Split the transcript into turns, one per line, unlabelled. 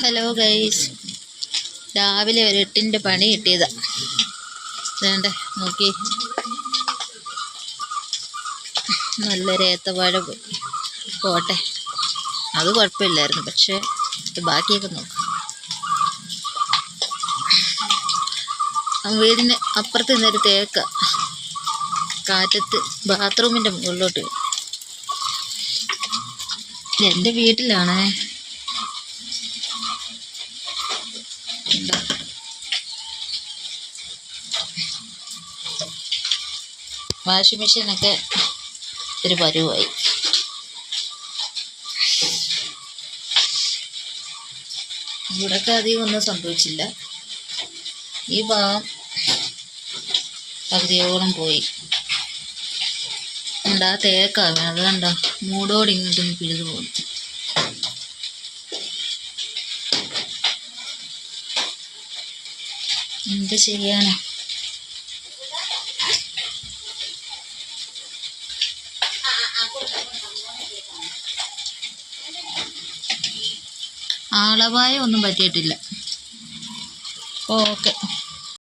Hello guys, രാവിലെ ഒരു 8ൻ്റെ പണി കിട്ടിയതാ. വേണ്ടേ നോക്കി, നല്ലൊരു ഏത്തവാഴ പോട്ടെ, അത് കുഴപ്പമില്ലായിരുന്നു. പക്ഷേ ബാക്കിയൊക്കെ നോക്കാം. വീടിന് അപ്പുറത്ത് നിന്നൊരു തേക്ക കാറ്റത്ത് ബാത്റൂമിൻ്റെ മുകളിലോട്ട് വീണു. എൻ്റെ വീട്ടിലാണ്. വാഷിംഗ് മെഷീനൊക്കെ ഒരു പരുവായി. ഇവിടൊക്കെ അധികം ഒന്നും സംഭവിച്ചില്ല. ഈ ഭാഗം പകുതിയോളം പോയി. ഉണ്ടാ തേക്കാണ്, അത് കണ്ടോ, മൂടോട് ഇങ്ങോട്ടൊന്ന് പിഴുതു പോകും. എന്ത് ചെയ്യാനാ? ആളവായ ഒന്നും പറ്റിയിട്ടില്ല. ഓക്കെ.